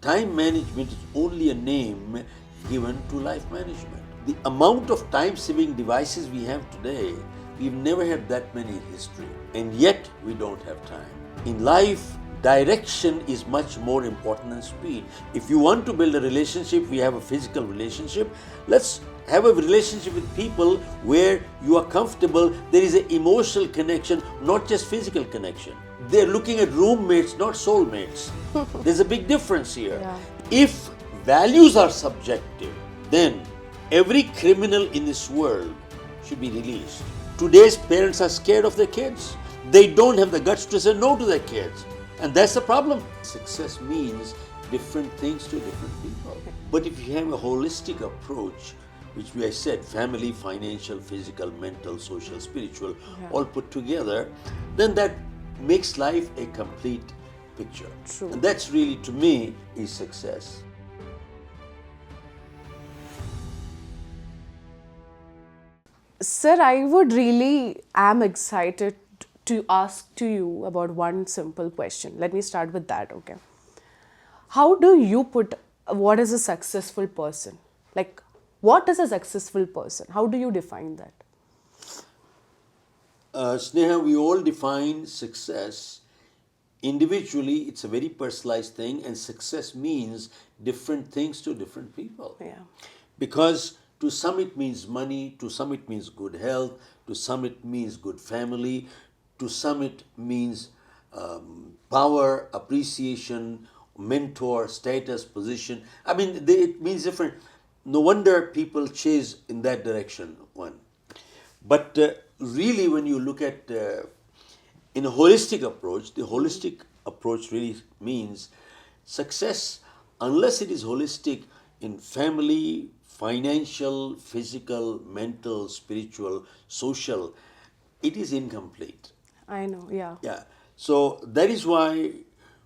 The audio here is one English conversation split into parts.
time management is only a name given to life management. The amount of time-saving devices we have today, we've never had that many in history, and yet we don't have time. In life, direction is much more important than speed. If you want to build a relationship, we have a physical relationship. Let's have a relationship with people where you are comfortable. There is an emotional connection, not just physical connection. They're looking at roommates, not soulmates. There's a big difference here. Yeah. If values are subjective, then every criminal in this world should be released. Today's parents are scared of their kids. They don't have the guts to say no to their kids. And that's the problem. Success means different things to different people. But if you have a holistic approach, which I said, family, financial, physical, mental, social, spiritual, all put together, then that makes life a complete picture. True. And that's really, to me, is success. Sir, I would really am excited to ask to you about one simple question. Let me start with that, okay? How do you put what is a successful person? Like, what is a successful person? How do you define that? Sneha, we all define success individually. It's a very personalized thing, and success means different things to different people. Yeah. Because to some it means money, to some it means good health, to some it means good family, to some it means power, appreciation, mentor, status, position. I mean, it means different. No wonder people chase in that direction, one. But really, when you look at in a holistic approach, the holistic approach really means success, unless it is holistic in family, financial, physical, mental, spiritual, social, it is incomplete. I know, yeah. Yeah. So that is why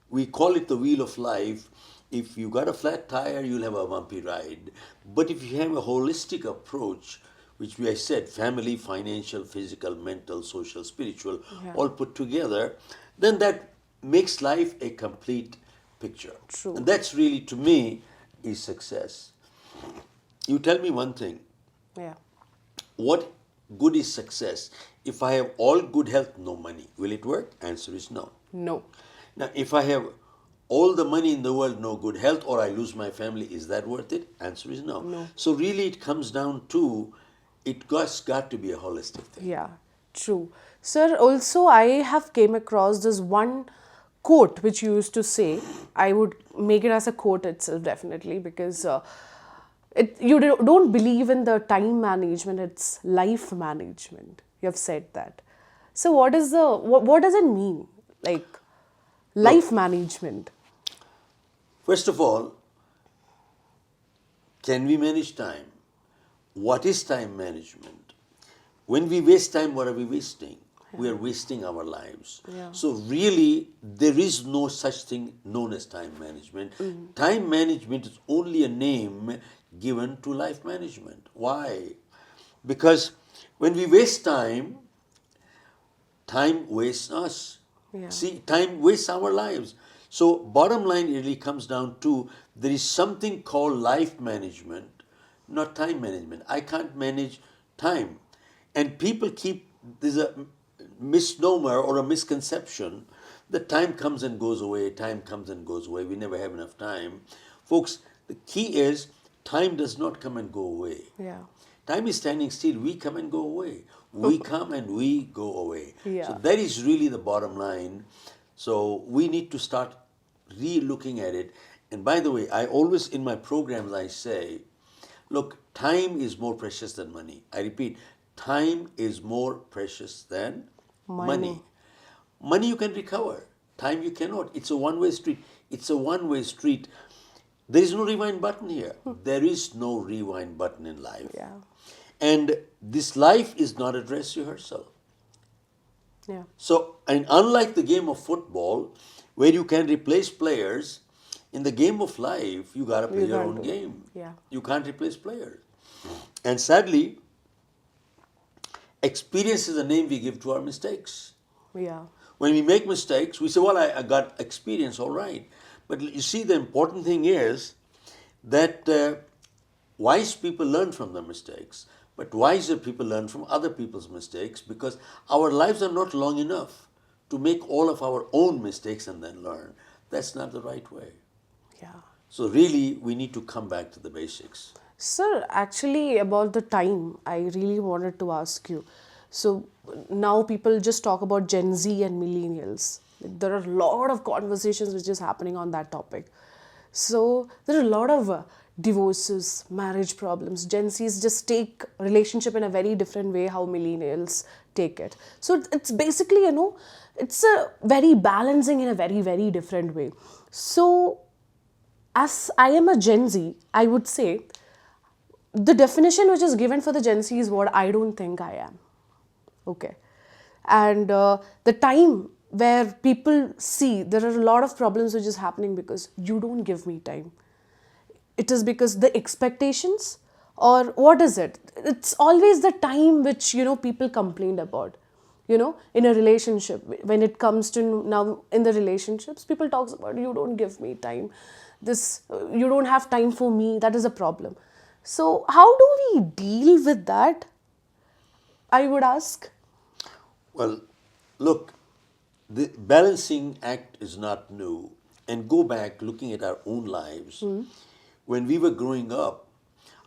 we call it the wheel of life. If you got a flat tire, you'll have a bumpy ride. But if you have a holistic approach, which I said, family, financial, physical, mental, social, spiritual, all put together, then that makes life a complete picture. True. And that's really, to me, is success. You tell me one thing. Yeah. What good is success? If I have all good health, no money, will it work? Answer is no. No. Now, if I have all the money in the world, no good health, or I lose my family, is that worth it? Answer is no. No. So really it comes down to, it got to be a holistic thing. Yeah, true. Sir, also I have came across this one quote which you used to say. I would make it as a quote itself, definitely, because you don't believe in the time management, it's life management. You have said that. So what does it mean? Like, life management? First of all, can we manage time? What is time management? When we waste time, what are we wasting? We are wasting our lives. Yeah. So really, there is no such thing known as time management. Time management is only a name given to life management. Why? Because when we waste time, time wastes us. Yeah. See, time wastes our lives. So bottom line really comes down to, there is something called life management, not time management. I can't manage time. And people there's a misnomer or a misconception that time comes and goes away, time comes and goes away, we never have enough time. Folks, the key is, time does not come and go away. Yeah. Time is standing still, we come and go away. We come and we go away. Yeah. So that is really the bottom line. So we need to start re-looking at it. And by the way, I always, in my programs, I say, look, time is more precious than money. I repeat, time is more precious than money. Money you can recover. Time you cannot. It's a one-way street. It's a one-way street. There is no rewind button here. There is no rewind button in life. Yeah. And this life is not a dress rehearsal. Yeah. So, and unlike the game of football, where you can replace players, in the game of life, you gotta play your own game. Yeah. You can't replace players. And sadly, experience is the name we give to our mistakes. Yeah. When we make mistakes, we say, well, I got experience, all right. But you see, the important thing is that wise people learn from their mistakes, but wiser people learn from other people's mistakes, because our lives are not long enough to make all of our own mistakes and then learn. That's not the right way. Yeah. So, really, we need to come back to the basics. Sir, actually, about the time, I really wanted to ask you. So now people just talk about Gen Z and millennials. Like, there are a lot of conversations which is happening on that topic. So there are a lot of divorces, marriage problems. Gen Zs just take relationship in a very different way how millennials take it. So it's basically, it's a very balancing in a very, very different way. So as I am a Gen Z, I would say the definition which is given for the Gen Z is what I don't think I am. Okay. And the time where people see there are a lot of problems which is happening because you don't give me time. It is because the expectations, or what is it? It's always the time which, people complained about. In a relationship, when it comes to now in the relationships, people talks about you don't give me time. This, you don't have time for me. That is a problem. So how do we deal with that? I would ask. Well, look, the balancing act is not new. And go back looking at our own lives. When we were growing up,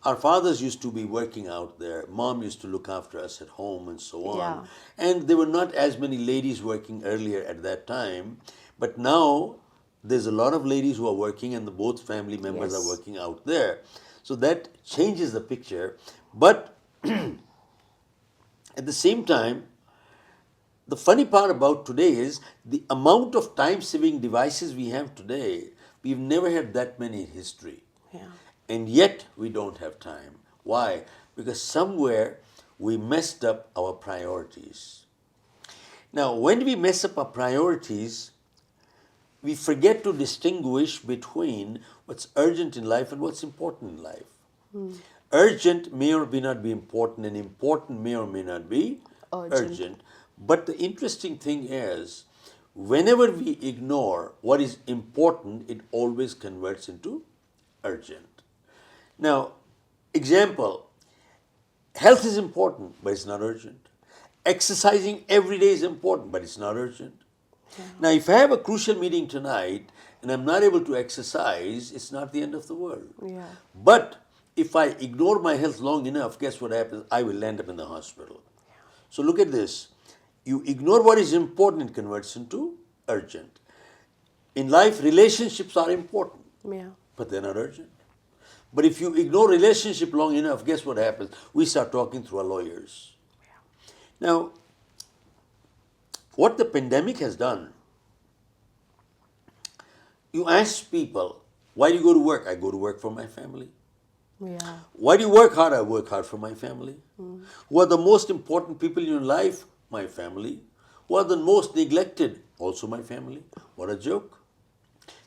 our fathers used to be working out there. Mom used to look after us at home and so on. Yeah. And there were not as many ladies working earlier at that time. But now there's a lot of ladies who are working, and the both family members are Yes. working out there. So that changes the picture. But at the same time, the funny part about today is the amount of time saving devices we have today. We've never had that many in history. Yeah. And yet we don't have time. Why? Because somewhere we messed up our priorities. Now, when we mess up our priorities, we forget to distinguish between what's urgent in life and what's important in life. Urgent may or may not be important, and important may or may not be urgent. But the interesting thing is, whenever we ignore what is important, it always converts into urgent. Now, example, health is important, but it's not urgent. Exercising every day is important, but it's not urgent. Now, if I have a crucial meeting tonight and I'm not able to exercise, it's not the end of the world. Yeah. But if I ignore my health long enough, guess what happens? I will end up in the hospital. So look at this. You ignore what is important, it converts into urgent. In life, relationships are important, Yeah. but they're not urgent. But if you ignore relationship long enough, guess what happens? We start talking through our lawyers. Now, what the pandemic has done, you ask people, why do you go to work? I go to work for my family. Yeah. Why do you work hard? I work hard for my family. Who are the most important people in your life? My family. Who are the most neglected? Also my family. What a joke.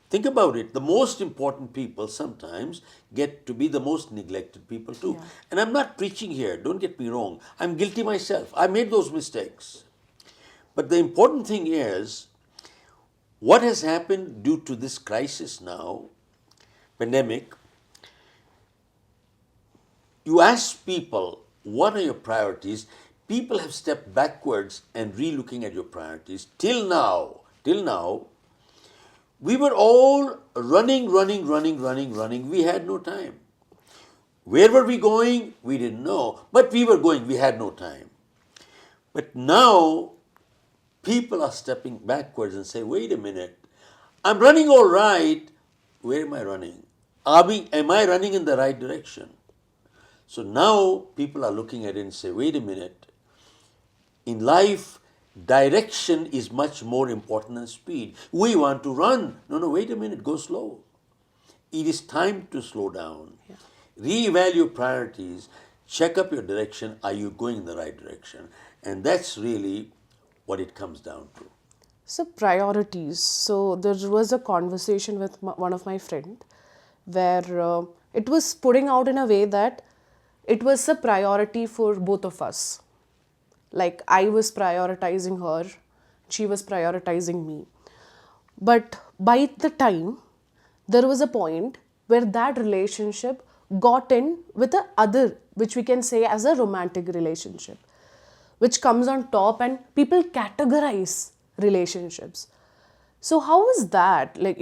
Think about it. The most important people sometimes get to be the most neglected people too. Yeah. And I'm not preaching here, don't get me wrong. I'm guilty myself. I made those mistakes. But the important thing is, what has happened due to this crisis now, pandemic, you ask people, what are your priorities? People have stepped backwards and re-looking at your priorities. Till now, we were all running. We had no time. Where were we going? We didn't know. But we were going. We had no time. But now, people are stepping backwards and say, wait a minute. I'm running all right. Where am I running? Am I running in the right direction? So now people are looking at it and say, wait a minute. In life, direction is much more important than speed. We want to run. No, wait a minute, go slow. It is time to slow down. Yeah. Reevaluate priorities, check up your direction. Are you going in the right direction? And that's really what it comes down to. So priorities. So there was a conversation with one of my friend where it was putting out in a way that it was a priority for both of us. Like I was prioritizing her, she was prioritizing me. But by the time there was a point where that relationship got in with a other, which we can say as a romantic relationship, which comes on top, and people categorize relationships. So how is that? Like,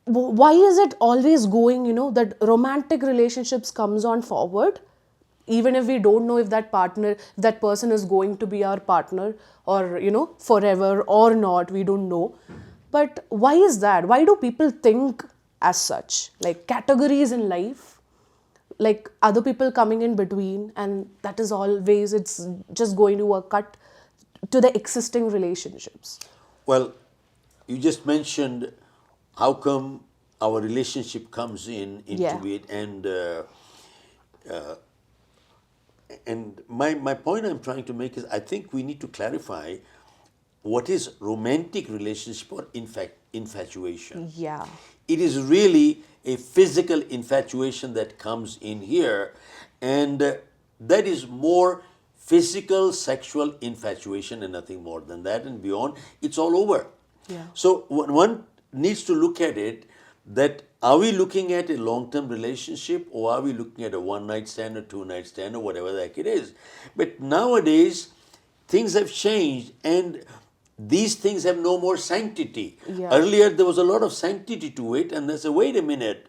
why is it always going, that romantic relationships comes on forward, even if we don't know if that partner, that person is going to be our partner, or forever or not, we don't know. But why is that? Why do people think as such, like categories in life, like other people coming in between, and that is always, it's just going to a cut to the existing relationships? Well, you just mentioned how come our relationship comes Yeah. into it, and my point I'm trying to make is I think we need to clarify what is romantic relationship or in fact infatuation. Yeah. It is really a physical infatuation that comes in here, and that is more physical sexual infatuation and nothing more than that, and beyond it's all over. Yeah. So one needs to look at it that are we looking at a long-term relationship, or are we looking at a one-night stand or two-night stand or whatever the heck it is? But nowadays things have changed, and these things have no more sanctity. Yeah. Earlier there was a lot of sanctity to it, and they say, wait a minute,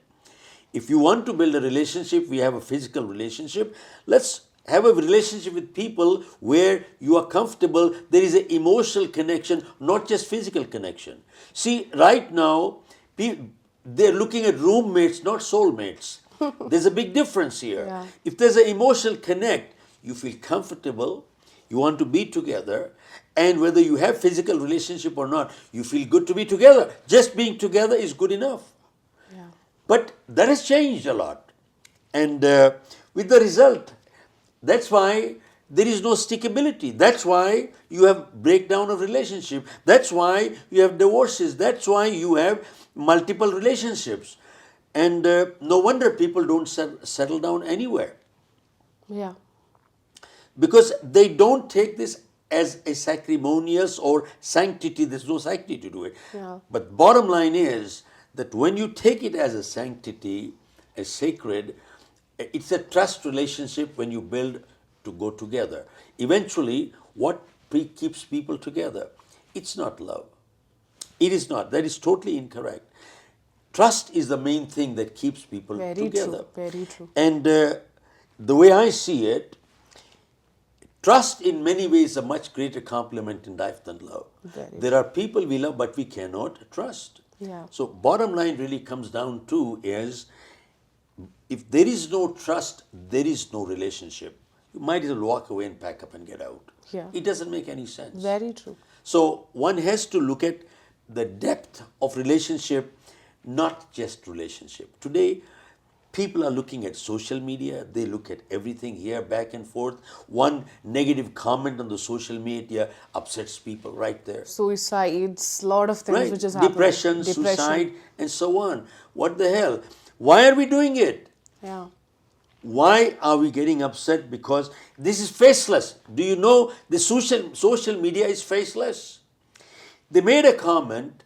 if you want to build a relationship, we have a physical relationship, let's have a relationship with people where you are comfortable, there is an emotional connection, not just physical connection. See, right now they're looking at roommates, not soulmates. There's a big difference here. Yeah. If there's an emotional connect, you feel comfortable, you want to be together, and whether you have physical relationship or not, you feel good to be together. Just being together is good enough. Yeah. But that has changed a lot. And with the result, that's why there is no stickability. That's why you have breakdown of relationship. That's why you have divorces. That's why you have multiple relationships. And no wonder people don't settle down anywhere, Yeah. because they don't take this as a sacrimonious or sanctity. There's no sanctity to it. Yeah. But bottom line is that when you take it as a sanctity, as sacred, it's a trust relationship when you build to go together. Eventually, what keeps people together? It's not love. It is not. That is totally incorrect. Trust is the main thing that keeps people Very together. true. Very true. And the way I see it, trust in many ways is a much greater compliment in life than love. Very There are people we love but we cannot trust. Yeah. So bottom line really comes down to is if there is no trust, there is no relationship. You might as well walk away and pack up and get out. Yeah. It doesn't make any sense. Very true. So one has to look at the depth of relationship, not just relationship. Today, people are looking at social media. They look at everything here, back and forth. One negative comment on the social media upsets people right there. Suicides, lot of things Right? which is happening. Depression, suicide, and so on. What the hell? Why are we doing it? Yeah. Why are we getting upset? Because this is faceless. Do you know the social media is faceless? They made a comment.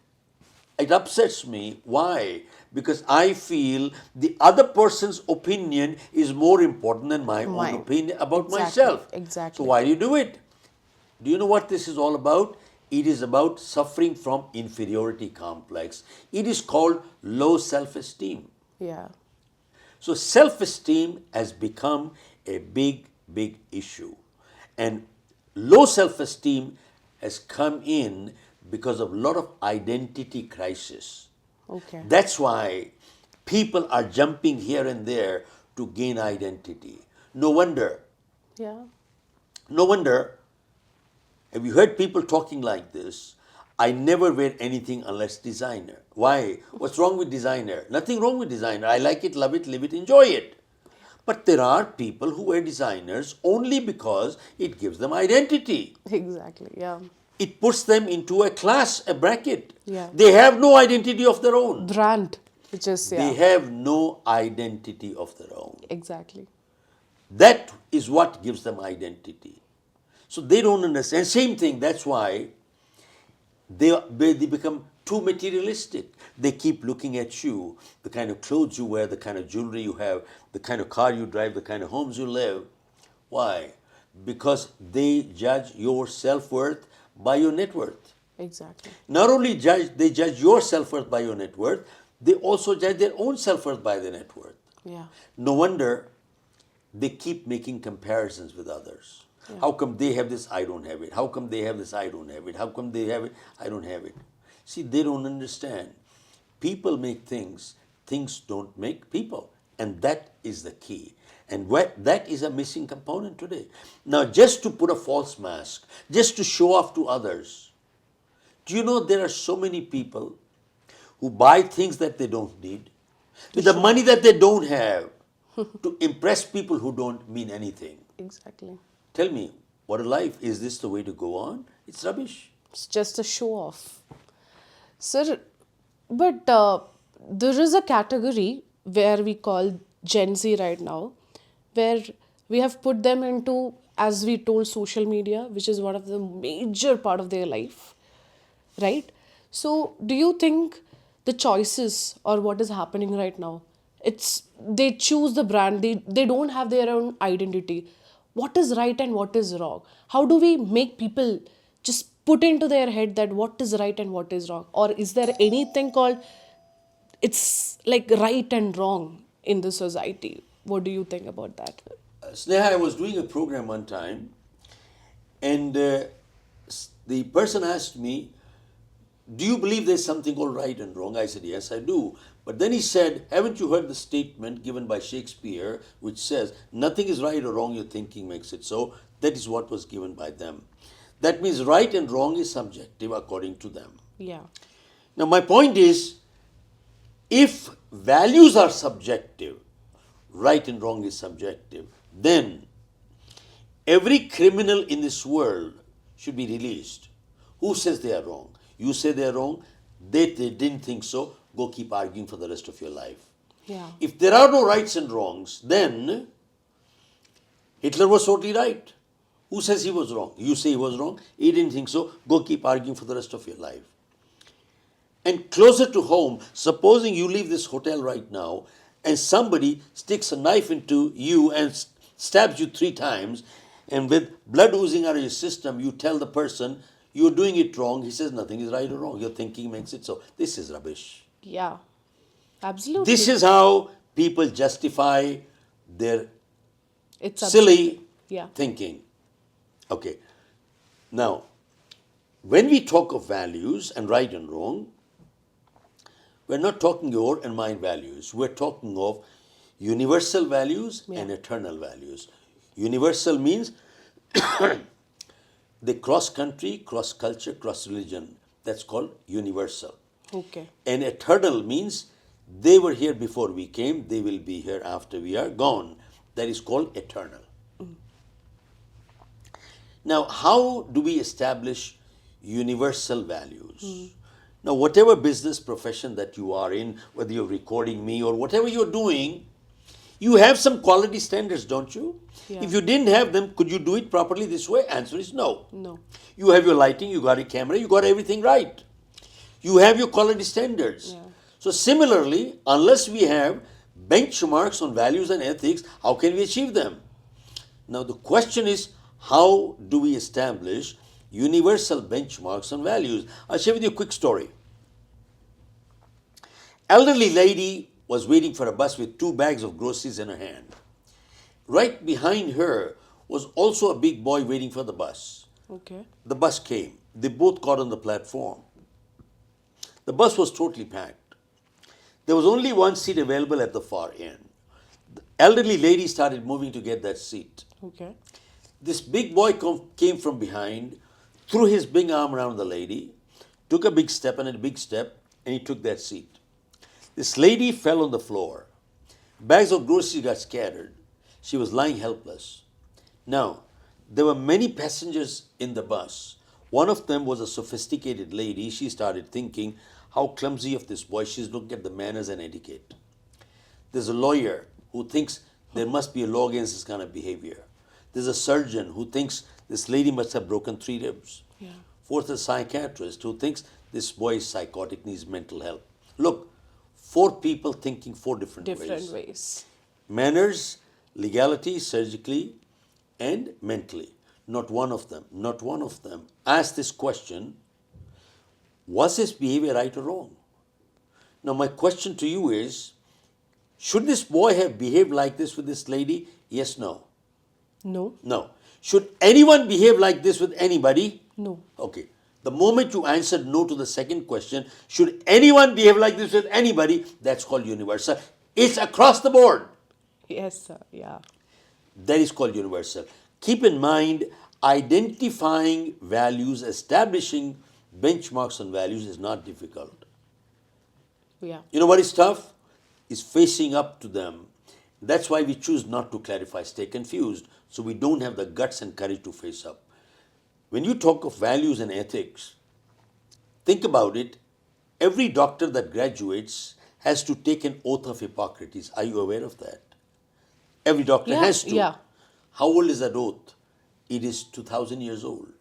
It upsets me. Why? Because I feel the other person's opinion is more important than my own Mine. opinion about Exactly, myself. exactly. So why do you do it? Do you know what this is all about? It is about suffering from inferiority complex. It is called low self-esteem. Yeah. So self-esteem has become a big, big issue. And low self-esteem has come in because of a lot of identity crisis. Okay. That's why people are jumping here and there to gain identity. No wonder. Yeah. No wonder. Have you heard people talking like this? I never wear anything unless designer. Why? What's wrong with designer? Nothing wrong with designer. I like it, love it, live it, enjoy it. But there are people who wear designers only because it gives them identity. Exactly. Yeah. It puts them into a class, a bracket. Yeah. They have no identity of their own. Brand, which is They have no identity of their own. exactly. That is what gives them identity. So they don't understand. Same thing, that's why they become too materialistic. They keep looking at you, the kind of clothes you wear, the kind of jewelry you have, the kind of car you drive, the kind of homes you live. Why? Because they judge your self-worth by your net worth. Exactly. Not only they judge your self-worth by your net worth, they also judge their own self-worth by their net worth. Yeah. No wonder they keep making comparisons with others. Yeah. How come they have this, I don't have it? How come they have this, I don't have it? How come they have it, I don't have it? See, they don't understand. People make things, things don't make people. And that is the key. And that is a missing component today. Now, just to put a false mask, just to show off to others, do you know there are so many people who buy things that they don't need with the money that they don't have to impress people who don't mean anything? Exactly. Tell me, what a life. Is this the way to go on? It's rubbish. It's just a show off. Sir, but there is a category where we call Gen Z right now, where we have put them into, as we told, social media, which is one of the major part of their life, right? So, do you think the choices or what is happening right now, it's they choose the brand, they don't have their own identity. What is right and what is wrong? How do we make people just put into their head that what is right and what is wrong? Or is there anything called it's like right and wrong in the society? What do you think about that? Sneha, I was doing a program one time, and the person asked me, do you believe there's something called right and wrong? I said, yes, I do. But then he said, haven't you heard the statement given by Shakespeare which says, nothing is right or wrong, your thinking makes it so? That is what was given by them. That means right and wrong is subjective according to them. Yeah. Now, my point is, if values are subjective, right and wrong is subjective, then every criminal in this world should be released. Who says they are wrong? You say they are wrong, they didn't think so, go keep arguing for the rest of your life. Yeah. If there are no rights and wrongs, then Hitler was totally right. Who says he was wrong? You say he was wrong, he didn't think so, go keep arguing for the rest of your life. And closer to home, supposing you leave this hotel right now and somebody sticks a knife into you and stabs you 3 times, and with blood oozing out of your system, you tell the person you're doing it wrong. He says nothing is right or wrong. Your thinking makes it so. This is rubbish. Yeah. Absolutely. This is how people justify their it's silly subjective. Yeah. thinking. Okay. Now, when we talk of values and right and wrong, we're not talking your and mine values. We're talking of universal values and eternal values. Universal means they cross country, cross culture, cross religion. That's called universal. Okay. And eternal means they were here before we came, they will be here after we are gone. That is called eternal. Now, how do we establish universal values? Now, whatever business profession that you are in, whether you're recording me or whatever you're doing, you have some quality standards, don't you? Yeah. If you didn't have them, could you do it properly this way? Answer is no. No. You have your lighting, you got a camera, you got everything right. You have your quality standards. Yeah. So similarly, unless we have benchmarks on values and ethics, how can we achieve them? Now the question is, how do we establish universal benchmarks on values? I'll share with you a quick story. Elderly lady was waiting for a bus with 2 bags of groceries in her hand. Right behind her was also a big boy waiting for the bus. Okay. The bus came. They both got on the platform. The bus was totally packed. There was only one seat available at the far end. The elderly lady started moving to get that seat. Okay. This big boy came from behind, threw his big arm around the lady, took a big step and a big step, and he took that seat. This lady fell on the floor. Bags of groceries got scattered. She was lying helpless. Now, there were many passengers in the bus. One of them was a sophisticated lady. She started thinking, how clumsy of this boy. She's looking at the manners and etiquette. There's a lawyer who thinks there must be a law against this kind of behavior. There's a surgeon who thinks this lady must have broken 3 ribs. Yeah. Fourth, a psychiatrist who thinks this boy is psychotic, needs mental help. Look, four people thinking four different Different ways. ways. Manners, legality, surgically, and mentally. Not one of them asked this question, was his behavior right or wrong? Now, my question to you is, should this boy have behaved like this with this lady? Yes, no. No. No. Should anyone behave like this with anybody? No. Okay. The moment you answered no to the second question, should anyone behave like this with anybody? That's called universal. It's across the board. Yes, sir. Yeah. That is called universal. Keep in mind, identifying values, establishing benchmarks on values is not difficult. Yeah. You know what is tough? Is facing up to them. That's why we choose not to clarify, stay confused, so we don't have the guts and courage to face up. When you talk of values and ethics, think about it. Every doctor that graduates has to take an oath of Hippocrates. Are you aware of that? Every doctor Yeah, has to. yeah. How old is that oath? It is 2000 years old.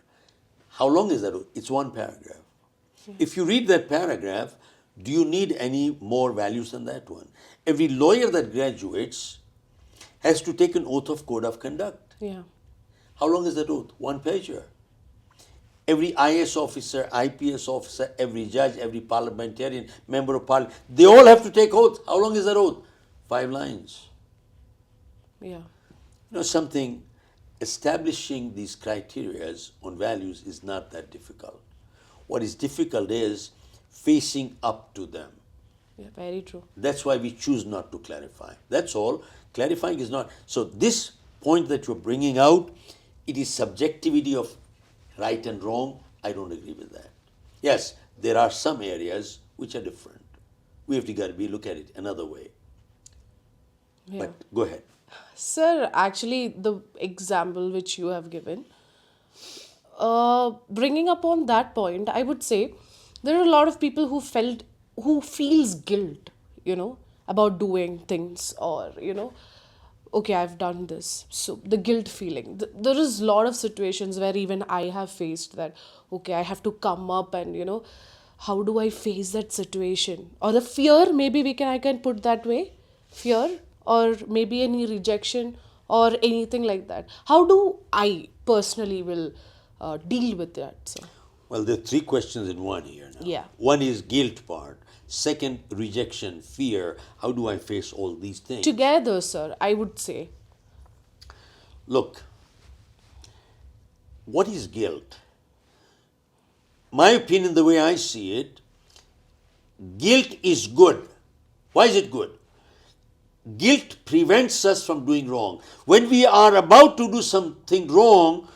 How long is that oath? It's one paragraph. If you read that paragraph, do you need any more values than that one? Every lawyer that graduates has to take an oath of code of conduct. Yeah. How long is that oath? One pager. Every IS officer, IPS officer, every judge, every parliamentarian, member of parliament, they all have to take oath. How long is that oath? 5 lines. Yeah. You know something, establishing these criterias on values is not that difficult. What is difficult is facing up to them. Yeah. Very true. That's why we choose not to clarify. That's all. Clarifying is not. So this point that you're bringing out, it is subjectivity of right and wrong. I don't agree with that. Yes, there are some areas which are different. We have to look at it another way. Yeah. But go ahead. Sir, actually, the example which you have given, bringing up on that point, I would say there are a lot of people who feels guilt, about doing things, or okay, I've done this. So the guilt feeling. There is a lot of situations where even I have faced that. Okay, I have to come up and how do I face that situation, or the fear? Maybe I can put that way, fear, or maybe any rejection or anything like that. How do I personally will deal with that? So Well, there are three questions in one here now. Yeah. One is guilt part. Second, rejection, fear. How do I face all these things? together, sir, I would say. Look, what is guilt? My opinion, the way I see it, guilt is good. Why is it good? Guilt prevents us from doing wrong. When we are about to do something wrong,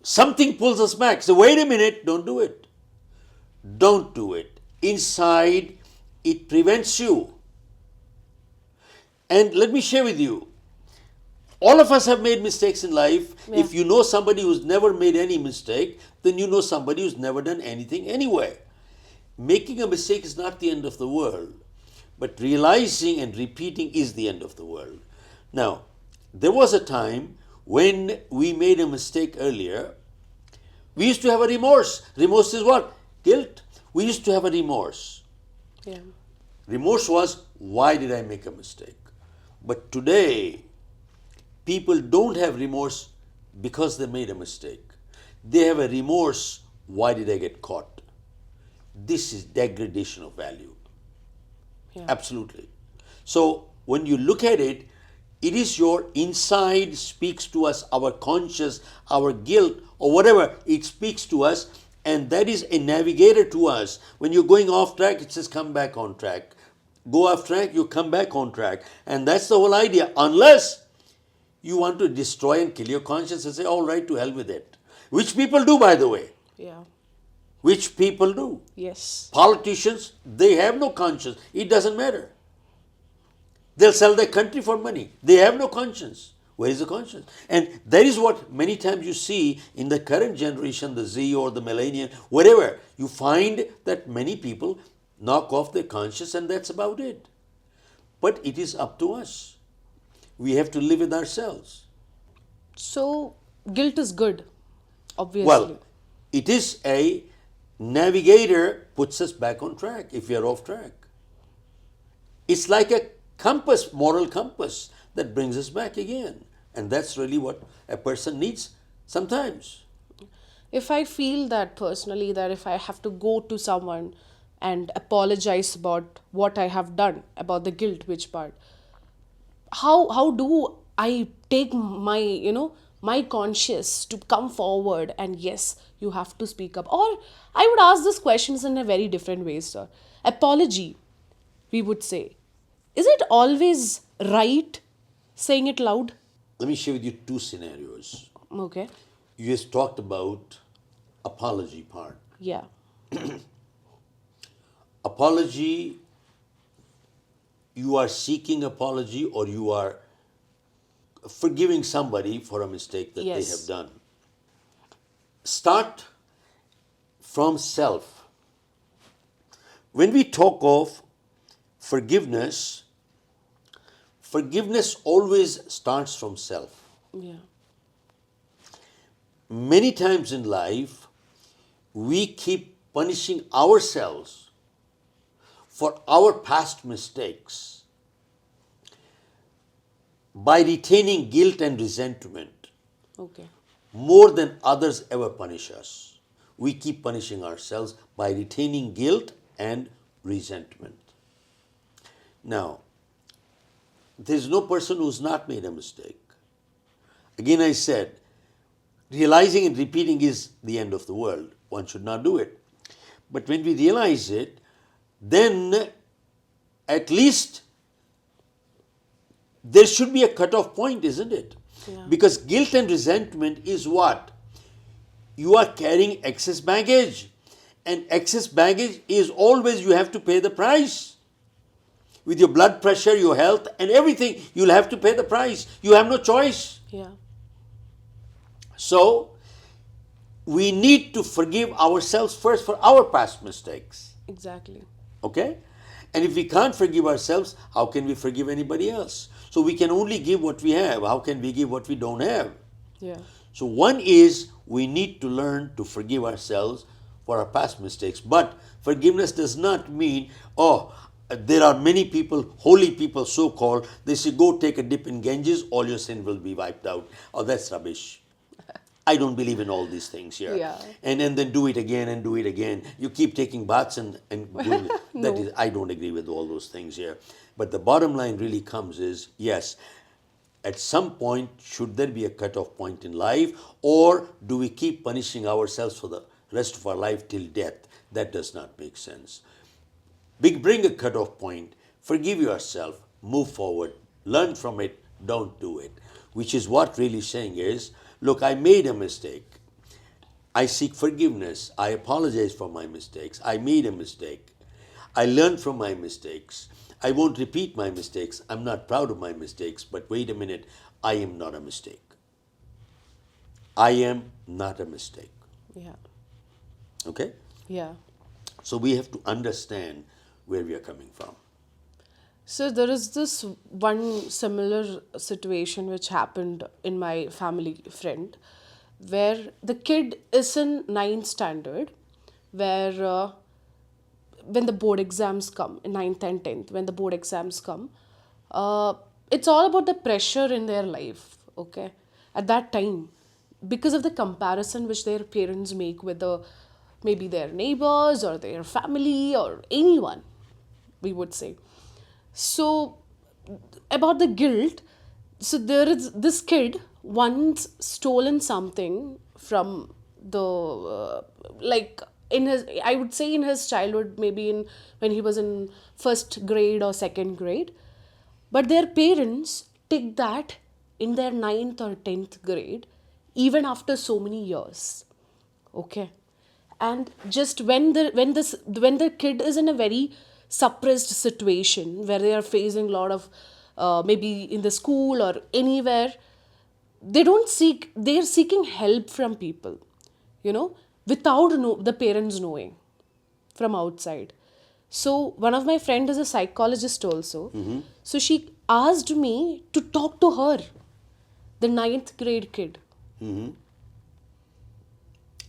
something pulls us back. So, wait a minute, don't do it. Don't do it. Inside, it prevents you. And let me share with you, all of us have made mistakes in life. Yeah. If you know somebody who's never made any mistake, then you know somebody who's never done anything anyway. Making a mistake is not the end of the world, but realizing and repeating is the end of the world. Now, there was a time when we made a mistake earlier. We used to have a remorse. Remorse is what? Guilt. We used to have a remorse. Yeah. Remorse was, why did I make a mistake? But today, people don't have remorse because they made a mistake. They have a remorse, why did I get caught? This is degradation of value. Yeah. Absolutely. So when you look at it, it is your inside speaks to us, our conscious, our guilt, or whatever, it speaks to us, and that is a navigator to us. When you're going off track, it says come back on track. Go off track, you come back on track. And that's the whole idea. Unless you want to destroy and kill your conscience and say, all right, to hell with it. Which people do, by the way. Yeah. Which people do. Yes. Politicians, they have no conscience. It doesn't matter. They'll sell their country for money. They have no conscience. Where is the conscience? And that is what many times you see in the current generation, the Z or the millennial, whatever. You find that many people knock off their conscience and that's about it. But it is up to us. We have to live with ourselves. So guilt is good, obviously. Well, it is a Navigator puts us back on track if we are off track. It's like a compass, moral compass, that brings us back again. And that's really what a person needs sometimes. If I feel that personally, that if I have to go to someone and apologize about what I have done, about the guilt, which part, how do I take my, my conscience to come forward and yes, you have to speak up? Or I would ask these questions in a very different way, sir. Apology, we would say. Is it always right saying it loud? Let me share with you two scenarios. Okay. You just talked about apology part. Yeah. Apology, you are seeking apology or you are forgiving somebody for a mistake that they Yes. have done. Start from self. When we talk of forgiveness, forgiveness always starts from self. Yeah. Many times in life, we keep punishing ourselves for our past mistakes by retaining guilt and resentment Okay. more than others ever punish us. We keep punishing ourselves by retaining guilt and resentment. Now, there's no person who's not made a mistake. Again, I said, realizing and repeating is the end of the world. One should not do it. But when we realize it, then at least there should be a cutoff point, isn't it? Yeah. Because guilt and resentment is what? You are carrying excess baggage. And excess baggage is always you have to pay the price. With your blood pressure, your health, and everything, you'll have to pay the price. You have no choice. Yeah. So, we need to forgive ourselves first for our past mistakes. Exactly. Okay? And if we can't forgive ourselves, how can we forgive anybody else? So, we can only give what we have. How can we give what we don't have? Yeah. So, one is we need to learn to forgive ourselves for our past mistakes. But forgiveness does not mean, oh, there are many people, holy people so called, they say go take a dip in Ganges, all your sin will be wiped out. Oh, that's rubbish. I don't believe in all these things here. Yeah. And then do it again and do it again. You keep taking baths and doing it. That is, I don't agree with all those things here. But the bottom line really comes is, yes, at some point, should there be a cutoff point in life, or do we keep punishing ourselves for the rest of our life till death? That does not make sense. Bring a cutoff point, forgive yourself, move forward, learn from it, don't do it. Which is what really saying is, look, I made a mistake. I seek forgiveness. I apologize for my mistakes. I made a mistake. I learned from my mistakes. I won't repeat my mistakes. I'm not proud of my mistakes, but wait a minute, I am not a mistake. I am not a mistake. Yeah. Okay? Yeah. So we have to understand where we are coming from. So there is this one similar situation which happened in my family friend, where the kid is in ninth standard, where when the board exams come in ninth and 10th, when the board exams come, it's all about the pressure in their life. Okay, at that time, because of the comparison which their parents make with the maybe their neighbors or their family or anyone, we would say. So, about the guilt, so there is this kid once stolen something from the like in his, I would say in his childhood, maybe in when he was in first grade or second grade, but their parents take that in their ninth or 10th grade, even after so many years. Okay, and just when the kid is in a very suppressed situation where they are facing a lot of maybe in the school or anywhere, they're seeking help from people, without the parents knowing from outside. So one of my friend is a psychologist also. So she asked me to talk to her, the ninth grade kid,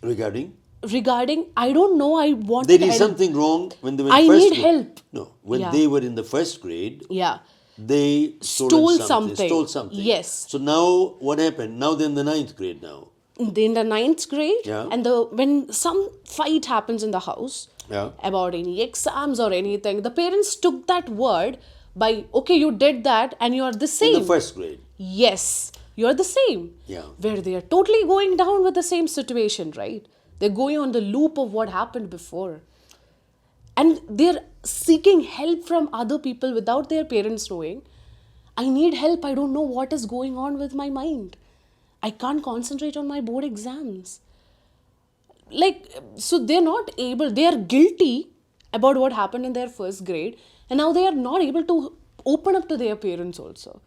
Regarding? regarding, I don't know, I There wanted is help. something wrong when they were in I first need grade. help. No, when Yeah. they were in the first grade, Yeah. they Stole stole something. something. Yes. So now what happened? Now they're in the ninth grade now. In the ninth grade, Yeah. and when some fight happens in the house Yeah. about any exams or anything, the parents took that word by, okay, you did that and you're the In the same. first grade. Yes, you're the same. Yeah. Where they are totally going down with the same situation, right? They're going on the loop of what happened before. And they're seeking help from other people without their parents knowing. I need help. I don't know what is going on with my mind. I can't concentrate on my board exams. Like, so they're not able, they are guilty about what happened in their first grade, and now they are not able to open up to their parents also.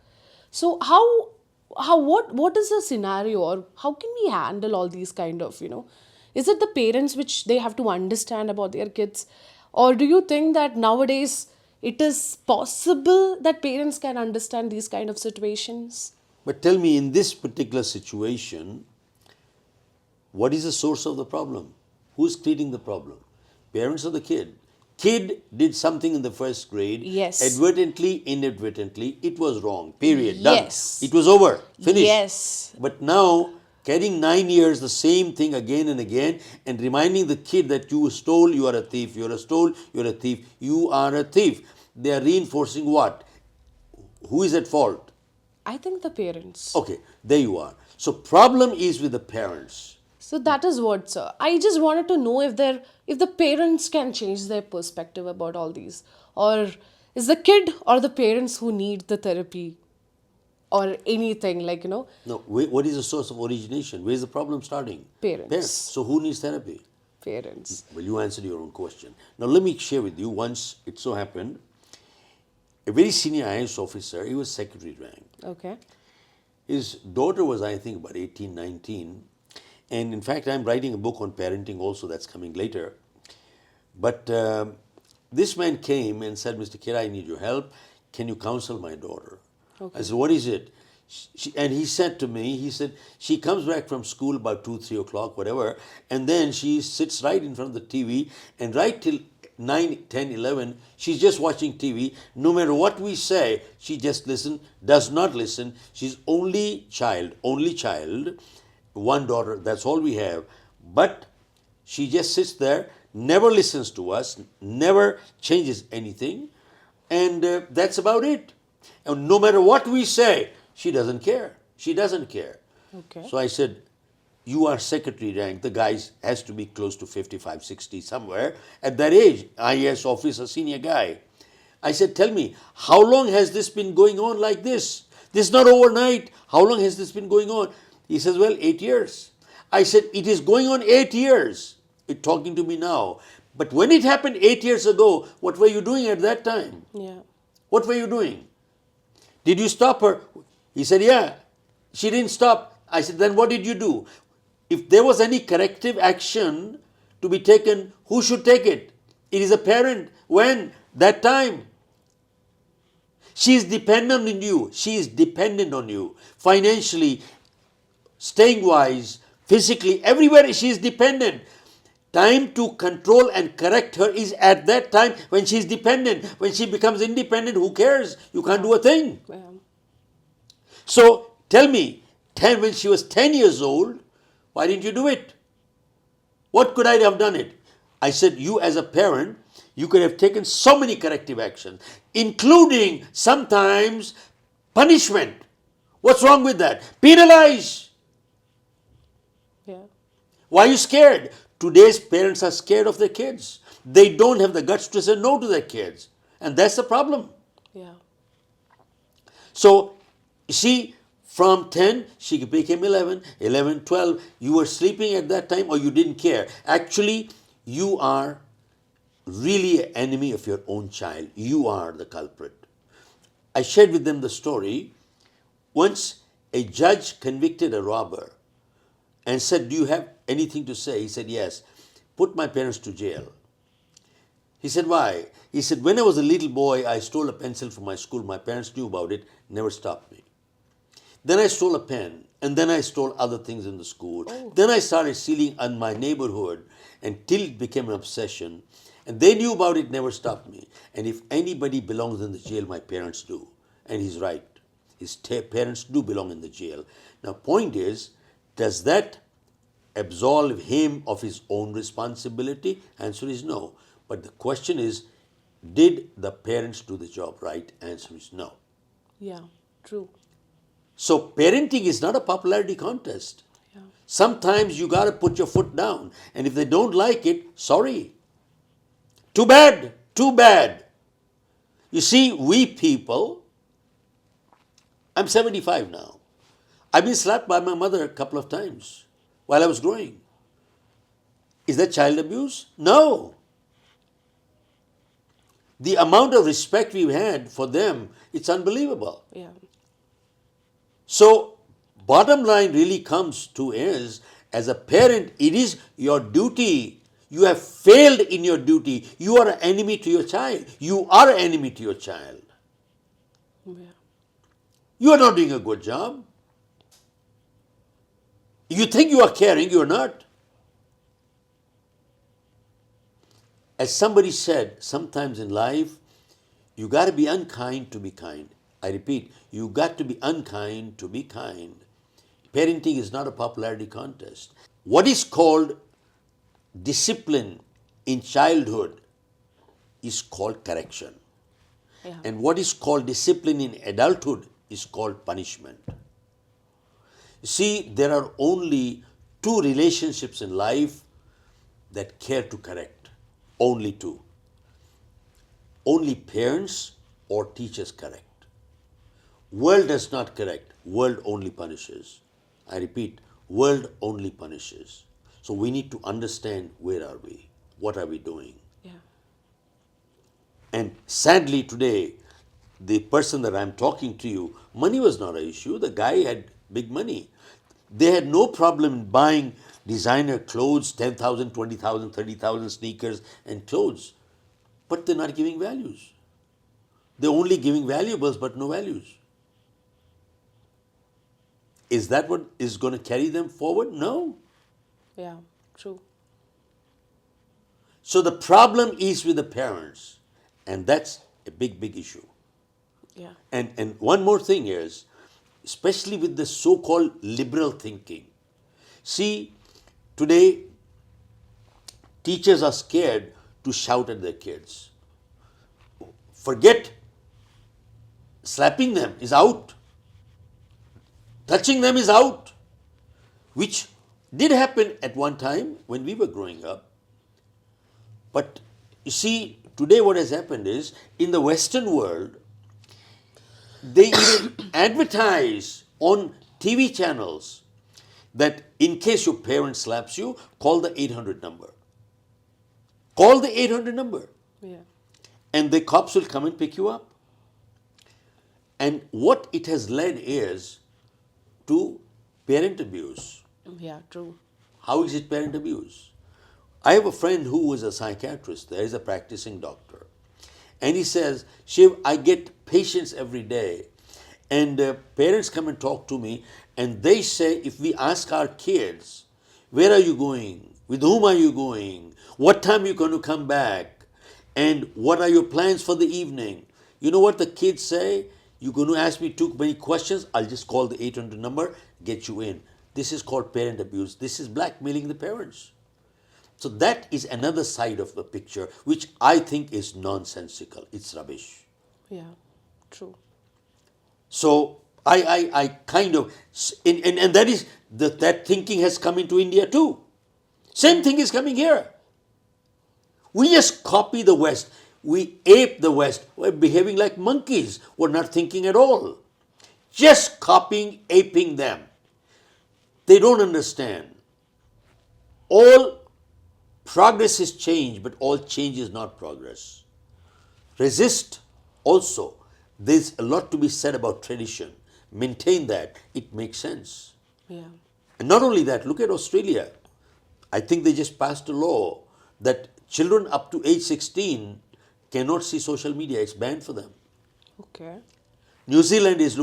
So what is the scenario, or how can we handle all these kind of, is it the parents which they have to understand about their kids, or do you think that nowadays it is possible that parents can understand these kind of situations? But tell me, in this particular situation, what is the source of the problem? Who's creating the problem? Parents or the kid? Kid did something in the first grade. Yes. Advertently, inadvertently, it was wrong. Period. Done. Yes. It was over. Finished. Yes. But now, carrying 9 years, the same thing again and again, and reminding the kid that you stole, you are a thief. You are stole, you are a thief. You are a thief. They are reinforcing what? Who is at fault? I think the parents. Okay, there you are. So problem is with the parents. So that is what, sir. I just wanted to know if the parents can change their perspective about all these, or is the kid or the parents who need the therapy, or anything, like, No, what is the source of origination? Where is the problem starting? Parents. So who needs therapy? Parents. Well, you answered your own question. Now let me share with you. Once it so happened, a very senior IAS officer, he was secretary rank. Okay. His daughter was, I think, about 18, 19. And in fact, I'm writing a book on parenting also, that's coming later. But this man came and said, Mr. Khera, I need your help. Can you counsel my daughter? Okay. I said, what is it? And he said to me, he said, she comes back from school about 2, 3 o'clock, whatever, and then she sits right in front of the TV, and right till 9, 10, 11, she's just watching TV. No matter what we say, she just does not listen. She's only child, one daughter, that's all we have. But she just sits there, never listens to us, never changes anything, and that's about it. And no matter what we say, she doesn't care. She doesn't care. Okay. So I said, you are secretary rank. The guy has to be close to 55, 60, somewhere. At that age, IAS officer, senior guy. I said, tell me, how long has this been going on like this? This is not overnight. How long has this been going on? He says, well, 8 years. I said, it is going on 8 years. It's talking to me now. But when it happened 8 years ago, what were you doing at that time? Yeah. What were you doing? Did you stop her? He said, yeah. She didn't stop. I said, then what did you do? If there was any corrective action to be taken, who should take it? It is a parent. When? That time. She is dependent on you. She is dependent on you. Financially, staying wise, physically, everywhere she is dependent. Time to control and correct her is at that time when she is dependent. When she becomes independent, who cares? You can't do a thing. Yeah. So tell me, when she was 10 years old, why didn't you do it? What could I have done it? I said, you as a parent, you could have taken so many corrective actions, including sometimes punishment. What's wrong with that? Penalize. Yeah. Why are you scared? Today's parents are scared of their kids. They don't have the guts to say no to their kids. And that's the problem. Yeah. So, you see, from 10, she became 11, 11, 12. You were sleeping at that time or you didn't care. Actually, you are really an enemy of your own child. You are the culprit. I shared with them the story. Once a judge convicted a robber and said, do you have anything to say? He said, yes. Put my parents to jail. He said, why? He said, when I was a little boy, I stole a pencil from my school. My parents knew about it, never stopped me. Then I stole a pen, and then I stole other things in the school. Oh. Then I started stealing in my neighborhood until it became an obsession. And they knew about it, never stopped me. And if anybody belongs in the jail, my parents do. And he's right. His parents do belong in the jail. Now, point is, does that absolve him of his own responsibility? Answer is no. But the question is, did the parents do the job right? Answer is no. Yeah, true. So parenting is not a popularity contest. Yeah. Sometimes you got to put your foot down. And if they don't like it, sorry. Too bad. Too bad. You see, we people, I'm 75 now. I've been slapped by my mother a couple of times while I was growing. Is that child abuse? No. The amount of respect we've had for them, it's unbelievable. Yeah. So, bottom line really comes to is, as a parent, it is your duty. You have failed in your duty. You are an enemy to your child. You are an enemy to your child. Yeah. You are not doing a good job. You think you are caring, you are not. As somebody said, sometimes in life, you got to be unkind to be kind. I repeat, you got to be unkind to be kind. Parenting is not a popularity contest. What is called discipline in childhood is called correction. Yeah. And what is called discipline in adulthood is called punishment. See, there are only two relationships in life that care to correct. Only two. Only parents or teachers correct. World does not correct. World only punishes. I repeat, world only punishes. So we need to understand where are we? What are we doing? Yeah. And sadly today, the person that I'm talking to you, money was not an issue. The guy had big money. They had no problem in buying designer clothes, 10,000, 20,000, 30,000 sneakers and clothes. But they're not giving values. They're only giving valuables but no values. Is that what is going to carry them forward? No. Yeah, true. So the problem is with the parents, and that's a big, big issue. Yeah. And one more thing is, especially with the so-called liberal thinking. See, today teachers are scared to shout at their kids. Forget slapping them is out. Touching them is out. Which did happen at one time when we were growing up. But you see, today what has happened is, in the Western world, they even advertise on TV channels that in case your parent slaps you, call the 800 number. Call the 800 number. Yeah. And the cops will come and pick you up. And what it has led is to parent abuse. Yeah, true. How is it parent abuse? I have a friend who is a psychiatrist. There is a practicing doctor. And he says, Shiv, I get patients every day. And parents come and talk to me. And they say, if we ask our kids, where are you going? With whom are you going? What time are you going to come back? And what are your plans for the evening? You know what the kids say? You're going to ask me too many questions. I'll just call the 800 number, get you in. This is called parent abuse. This is blackmailing the parents. So that is another side of the picture, which I think is nonsensical. It's rubbish. Yeah, true. So I kind of, and that is, that thinking has come into India too. Same thing is coming here. We just copy the West. We ape the West. We're behaving like monkeys. We're not thinking at all. Just copying, aping them. They don't understand. All progress is change, but all change is not progress. Resist also. There's a lot to be said about tradition. Maintain that. It makes sense. Yeah. And not only that, look at Australia. I think they just passed a law that children up to age 16 cannot see social media. It's banned for them. Okay. New Zealand is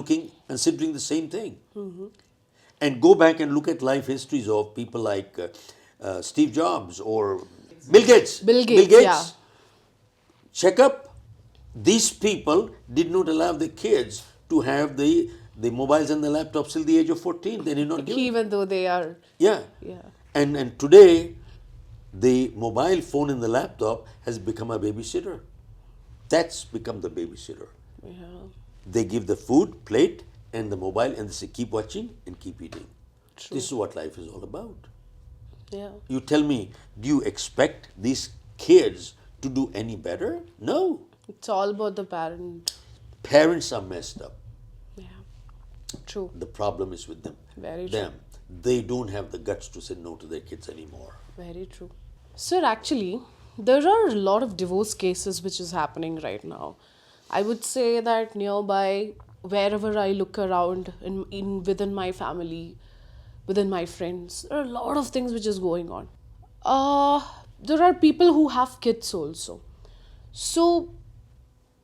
considering the same thing. And go back and look at life histories of people like Steve Jobs or Bill Gates. Bill Gates, yeah. Check up. These people did not allow the kids to have the mobiles and the laptops till the age of 14. They did not give it. Even though they are, Yeah. yeah. And today, the mobile phone and the laptop has become a babysitter. That's become the babysitter. Yeah. They give the food, plate, and the mobile, and they say, keep watching and keep eating. This is what life is all about. Yeah. You tell me, do you expect these kids to do any better? No. It's all about the parent. Parents are messed up. Yeah. True. The problem is with them. Very true. They don't have the guts to say no to their kids anymore. Very true. Sir, actually, there are a lot of divorce cases which is happening right now. I would say that nearby, wherever I look around in within my family, within my friends, there are a lot of things which is going on. There are people who have kids also. So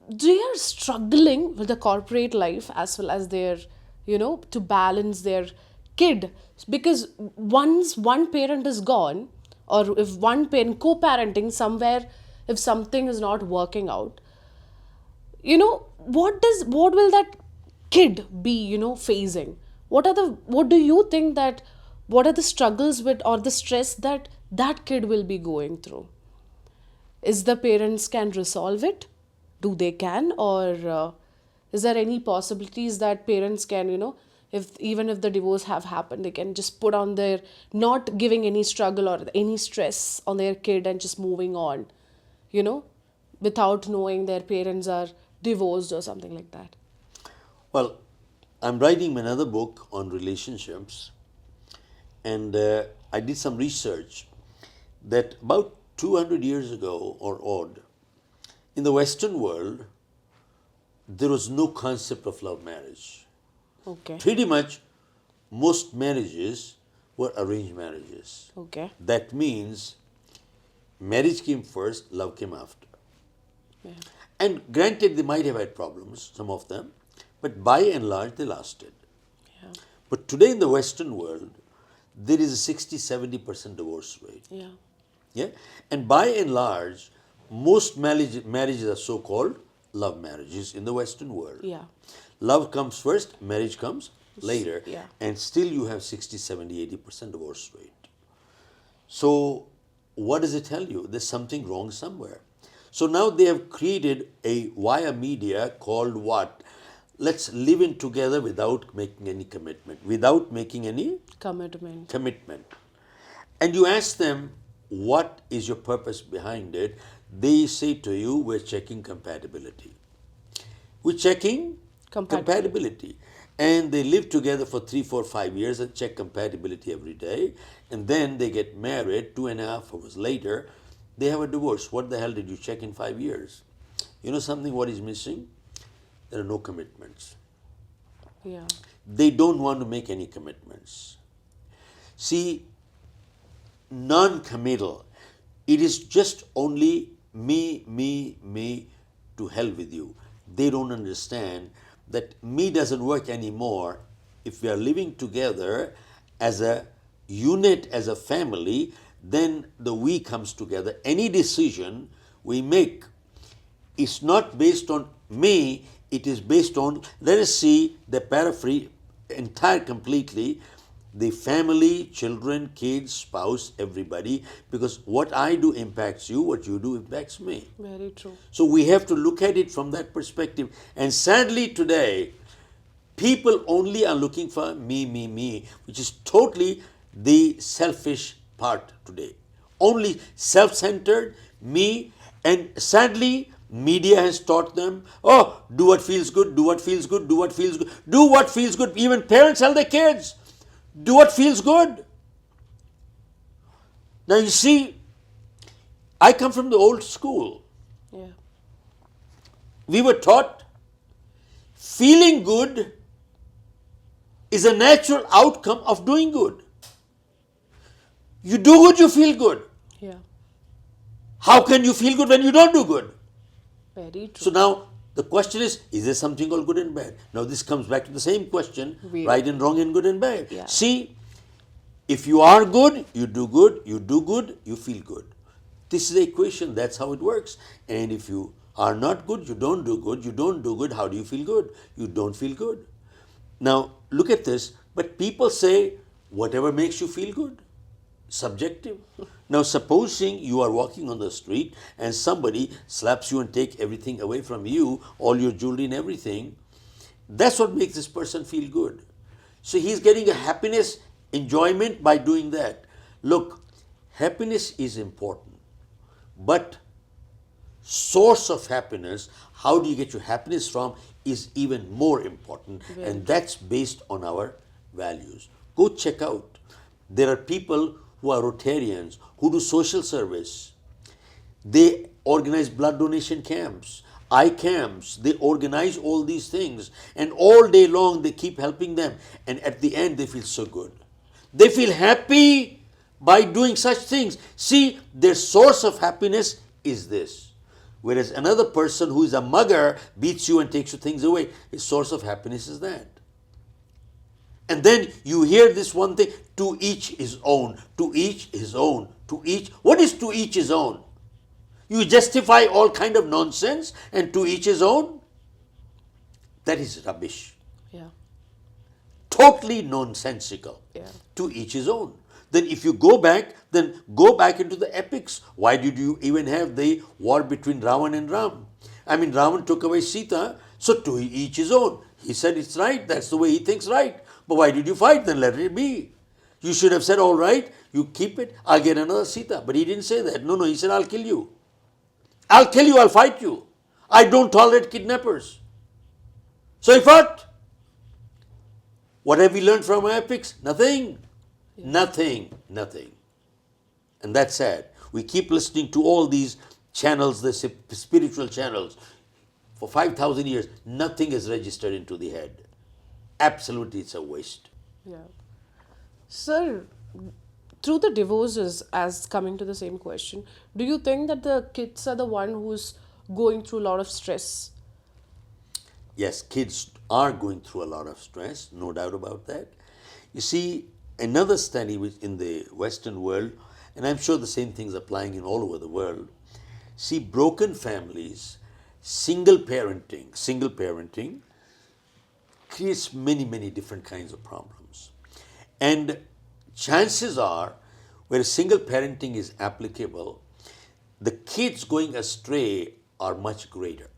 they are struggling with the corporate life as well as their, to balance their kid, because once one parent is gone, or if one parent co-parenting somewhere, if something is not working out, what will that kid be facing? What do you think that what are the struggles with or the stress that that kid will be going through? Is the parents can resolve it? Do they can? Or is there any possibilities that parents can, if even if the divorce have happened, they can just put on their, not giving any struggle or any stress on their kid and just moving on, without knowing their parents are divorced or something like that? Well, I'm writing another book on relationships, and I did some research that about 200 years ago or odd, in the Western world, there was no concept of love marriage. Okay. Pretty much, most marriages were arranged marriages. Okay. That means marriage came first, love came after. Yeah. And granted, they might have had problems, some of them, but by and large, they lasted. Yeah. But today in the Western world, there is a 60-70% divorce rate. Yeah. Yeah? And by and large, most marriages are so-called love marriages in the Western world. Yeah. Love comes first, marriage comes later. Yeah. And still you have 60, 70, 80% divorce rate. So what does it tell you? There's something wrong somewhere. So now they have created a via media called what? Let's live in together without making any commitment, without making any commitment. And you ask them, what is your purpose behind it? They say to you, we're checking compatibility. We're checking compatibility. And they live together for 3, 4, 5 years and check compatibility every day. And then they get married 2.5 hours later. They have a divorce. What the hell did you check in 5 years? You know something, what is missing? There are no commitments. Yeah. They don't want to make any commitments. See, non-committal, it is just only me, to hell with you. They don't understand that me doesn't work anymore if we are living together as a unit, as a family. Then the we comes together. Any decision we make is not based on me, it is based on, let us see the paraphrase entire completely, the family, children, kids, spouse, everybody, because what I do impacts you, what you do impacts me. Very true. So we have to look at it from that perspective. And sadly today, people only are looking for me, which is totally the selfish part today. Only self-centered, me, and sadly, media has taught them, oh, do what feels good, do what feels good, do what feels good, do what feels good. Even parents tell their kids, do what feels good. Now you see, I come from the old school. Yeah. We were taught feeling good is a natural outcome of doing good. You do good, you feel good. Yeah. How can you feel good when you don't do good? Very true. So now The question is there something called good and bad? Now this comes back to the same question, We right and wrong and good and bad. Yeah. See, if you are good, you do good, you do good, you feel good. This is the equation, that's how it works. And if you are not good, you don't do good, you don't do good, how do you feel good? You don't feel good. Now, look at this, but people say, whatever makes you feel good, subjective. Now, supposing you are walking on the street and somebody slaps you and take everything away from you, all your jewelry and everything, that's what makes this person feel good. So he's getting a happiness, enjoyment by doing that. Look, happiness is important, but source of happiness, how do you get your happiness from, is even more important, and that's based on our values. Go check out. There are people who are Rotarians who do social service. They organize blood donation camps, eye camps, they organize all these things, and all day long they keep helping them, and at the end they feel so good. They feel happy by doing such things. See, their source of happiness is this. Whereas another person who is a mugger beats you and takes your things away, his source of happiness is that. And then you hear this one thing, to each his own, to each his own, to each. What is to each his own? You justify all kind of nonsense and to each his own? That is rubbish. Yeah. Totally nonsensical. Yeah. To each his own. Then if you go back, then go back into the epics. Why did you even have the war between Ravan and Ram? I mean, Ravan took away Sita, so to each his own. He said it's right, that's the way he thinks right. But why did you fight? Then let it be. You should have said, all right, you keep it, I'll get another Sita. But he didn't say that. No, he said, I'll kill you. I'll kill you, I'll fight you. I don't tolerate kidnappers. So he fought. What have we learned from our epics? Nothing. Nothing. Nothing. And that's sad. We keep listening to all these channels, the spiritual channels. For 5,000 years, nothing is registered into the head. Absolutely, it's a waste. Yeah. Sir, through the divorces, as coming to the same question, do you think that the kids are the one who's going through a lot of stress? Yes, kids are going through a lot of stress, no doubt about that. You see, another study which in the Western world, and I'm sure the same thing's applying in all over the world, see broken families, single parenting creates many different kinds of problems. And chances are, where single parenting is applicable, the kids going astray are much greater.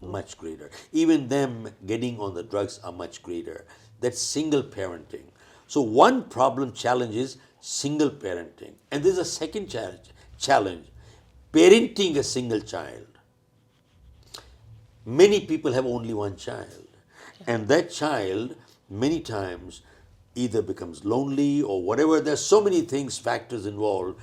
Much greater. Even them getting on the drugs are much greater. That's single parenting. So one challenge is single parenting. And there's a second challenge, parenting a single child. Many people have only one child. And that child many times either becomes lonely or whatever. There's so many factors involved,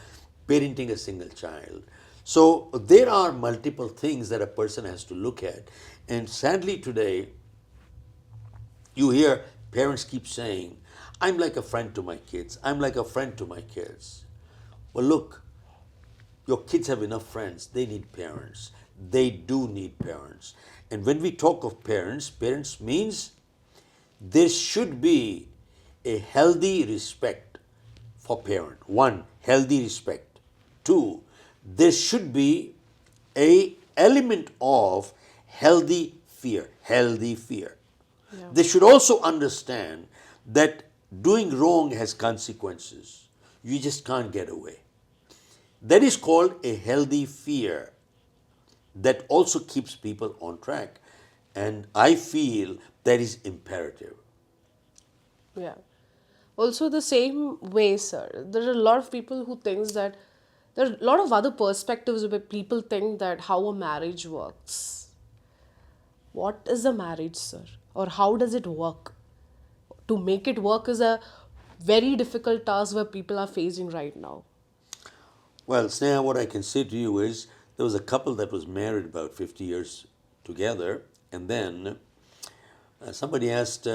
parenting a single child. So there are multiple things that a person has to look at. And sadly today, you hear parents keep saying, I'm like a friend to my kids. I'm like a friend to my kids. Well, look, your kids have enough friends. They need parents. They do need parents. And when we talk of parents means there should be a healthy respect for parent. One, healthy respect. Two, there should be a element of healthy fear. Yeah. They should also understand that doing wrong has consequences. You just can't get away. That is called a healthy fear that also keeps people on track. And I feel that is imperative. Yeah. Also, the same way, sir, there are a lot of people who thinks that there are a lot of other perspectives where people think that how a marriage works. What is a marriage, sir? Or how does it work? To make it work is a very difficult task where people are facing right now. Well, Sneha, what I can say to you is there was a couple that was married about 50 years together, and then somebody asked,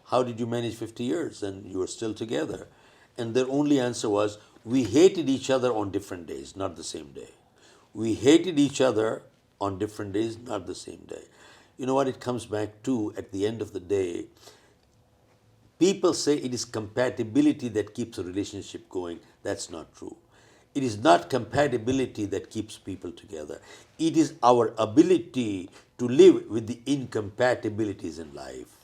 how did you manage 50 years and you were still together? And their only answer was, we hated each other on different days, not the same day. We hated each other on different days, not the same day. you know what it comes back to at the end of the day? People say it is compatibility that keeps a relationship going. That's not true. It is not compatibility that keeps people together. It is our ability to live with the incompatibilities in life.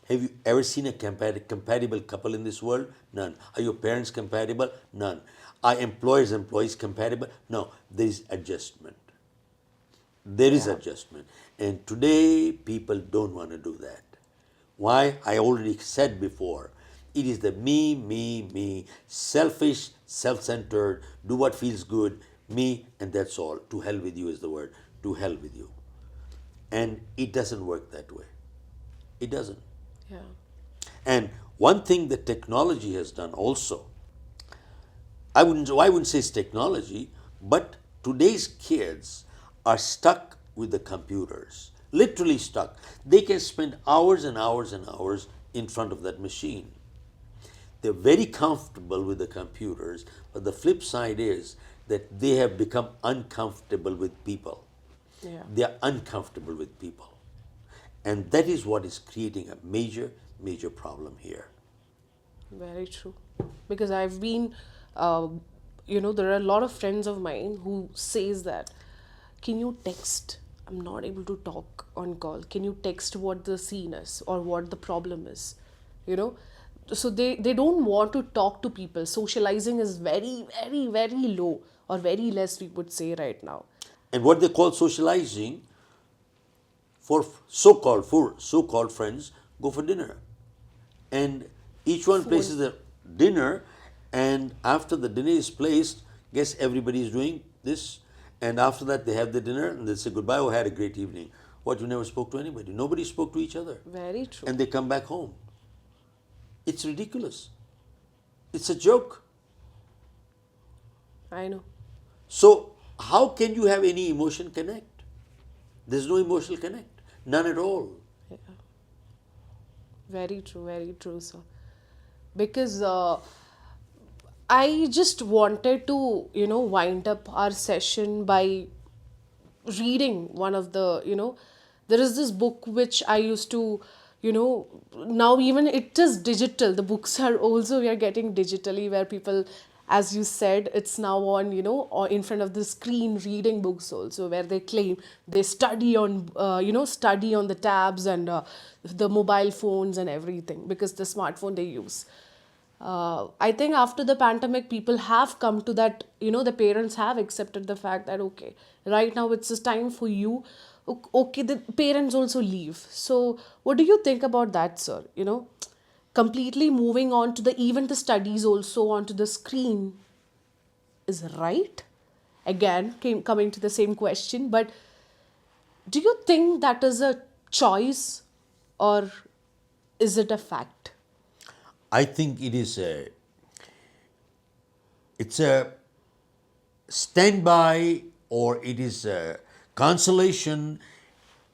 Have you ever seen a compatible couple in this world? None. Are your parents compatible? None. Are employees compatible? No. There is adjustment. There is Yeah. adjustment. And today, people don't want to do that. Why? I already said before. It is the me, selfish, self centered, do what feels good, me, and that's all. To hell with you is the word. To hell with you. And it doesn't work that way. It doesn't. Yeah. And one thing that technology has done also, I wouldn't say it's technology, but today's kids are stuck with the computers, literally stuck. They can spend hours and hours and hours in front of that machine. They're very comfortable with the computers, but the flip side is that they have become uncomfortable with people. Yeah. They are uncomfortable with people. And that is what is creating a major, major problem here. Very true. Because I've been, there are a lot of friends of mine who says that, can you text? I'm not able to talk on call. Can you text what the scene is or what the problem is? You know, so they don't want to talk to people. Socializing is very, very, very low or very less, we would say right now. And what they call socializing for so-called friends go for dinner, and each one Phone. places a dinner, and after the dinner is placed, guess everybody is doing this, and after that they have the dinner and they say goodbye. Oh, had a great evening. What, you never spoke to anybody? Nobody spoke to each other, Very true. and they come back home. It's ridiculous. It's a joke. I know. So how can you have any emotion connect? There's no emotional connect, none at all. Yeah. Very true, sir. Because I just wanted to, wind up our session by reading one of the, there is this book which I used to, now even it is digital. The books are also, we are getting digitally where people, as you said, it's now on, or in front of the screen reading books also, where they claim they study on the tabs and the mobile phones and everything because the smartphone they use. I think after the pandemic, people have come to that, the parents have accepted the fact that, okay, right now it's just time for you. Okay, the parents also leave. So, what do you think about that, sir? Completely moving on to even the studies also onto the screen is right. Again, coming to the same question, but do you think that is a choice or is it a fact? I think it's a standby, or it is a consolation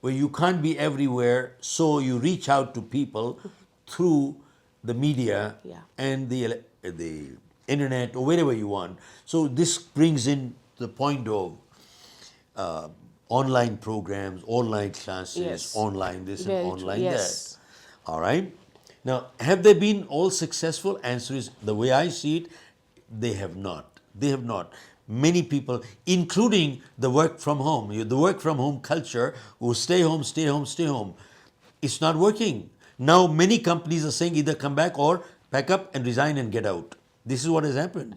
where you can't be everywhere, so you reach out to people through the media Yeah. and the internet or wherever you want. So this brings in the point of uh, online programs, online classes, Yes. online this and Very true. online that. Yes. All right. Now, have they been all successful? Answer is, the way I see it, they have not. They have not. Many people, including the work from home, the work from home culture, who stay home, stay home, stay home, it's not working. Now, many companies are saying either come back or pack up and resign and get out. This is what has happened.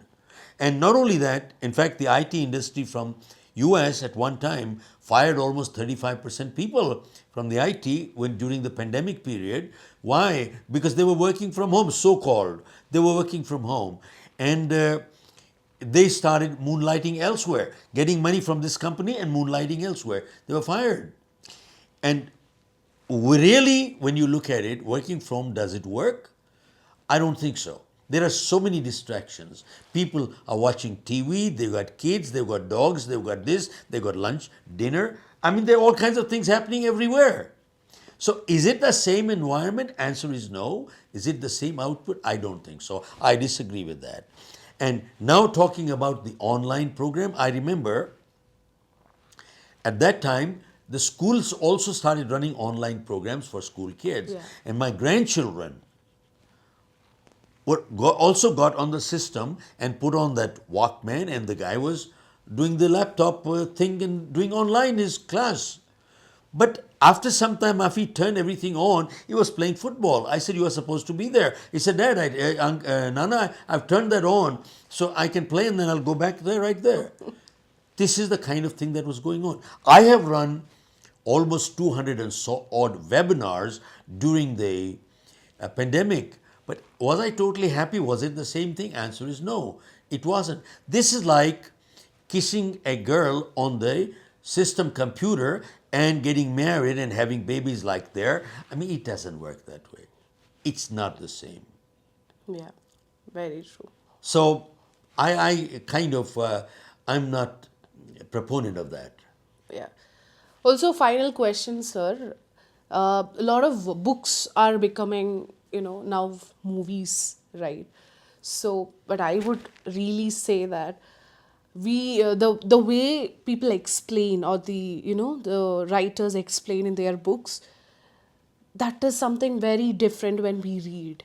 And not only that, in fact, the IT industry from US at one time fired almost 35% people from the IT when during the pandemic period. Why? Because they were working from home, so called. They were working from home. And they started moonlighting elsewhere, getting money from this company and moonlighting elsewhere. They were fired. And really, when you look at it, working from, does it work? I don't think so. There are so many distractions. People are watching TV, they've got kids, they've got dogs, they've got this, they've got lunch, dinner. I mean, there are all kinds of things happening everywhere. So, is it the same environment? Answer is no. Is it the same output? I don't think so. I disagree with that. And now, talking about the online program, I remember at that time the schools also started running online programs for school kids. Yeah. And my grandchildren also got on the system and put on that Walkman, and the guy was doing the laptop thing and doing online his class. But after some time, after he turned everything on, he was playing football. I said, "You are supposed to be there." He said, "Dad, Nana, I've turned that on so I can play, and then I'll go back there, right there." This is the kind of thing that was going on. I have run almost 200 and so odd webinars during the pandemic. But was I totally happy? Was it the same thing? Answer is no, it wasn't. This is like kissing a girl on the system computer and getting married and having babies like there. I mean, it doesn't work that way. It's not the same. Yeah, very true. So I kind of, I'm not a proponent of that. Yeah. Also, final question, sir. A lot of books are becoming, now movies, right? So, but I would really say that the way people explain, or the writers explain in their books, that is something very different when we read.